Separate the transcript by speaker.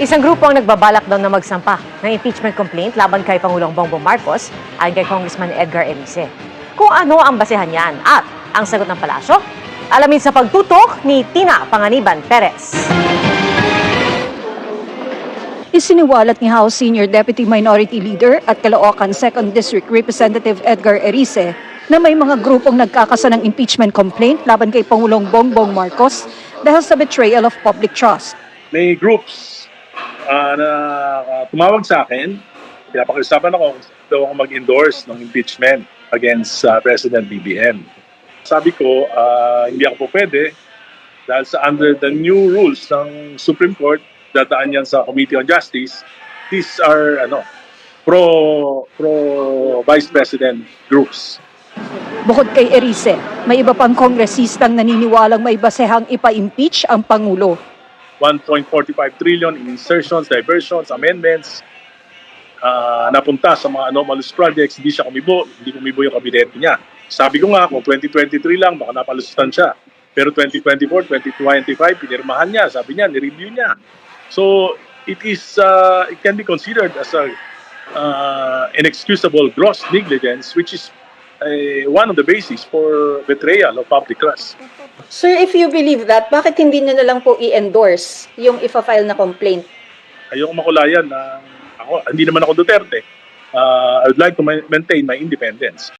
Speaker 1: Isang grupo ang nagbabalak daw na magsampa ng impeachment complaint laban kay Pangulong Bongbong Marcos ayon kay Congressman Edgar Erice. Kung ano ang basehan niyan at ang sagot ng palasyo, alamin sa pagtutok ni Tina Panganiban Perez.
Speaker 2: Isiniwalat ni House Senior Deputy Minority Leader at Caloocan 2nd District Representative Edgar Erice na may mga grupong nagkakasa ng impeachment complaint laban kay Pangulong Bongbong Marcos dahil sa betrayal of public trust.
Speaker 3: May groups na tumawag sa akin, pinapakiusapan ako kung daw ako mag-endorse ng impeachment against President BBM. Sabi ko, hindi ako po pwede dahil sa under the new rules ng Supreme Court, dadaan yan sa Committee on Justice. These are pro Vice President groups.
Speaker 2: Bukod kay Erice, may iba pang kongresistang naniniwalang may basehang ipa-impeach ang Pangulo.
Speaker 3: 1.45 trillion in insertions, diversions, amendments, napunta sa mga anomalous projects, hindi kumibo yung kabinete niya. Sabi ko nga, kung 2023 lang, baka napalusutan siya. Pero 2024, 2025, pinirmahan niya, sabi niya, nireview niya. So, it can be considered as inexcusable gross negligence, which is one of the basis for betrayal of public trust.
Speaker 4: Sir, if you believe that, bakit hindi nyo na lang po i-endorse yung ifa-file na complaint?
Speaker 3: Ayoko makulayan na hindi naman ako Duterte. I would like to maintain my independence.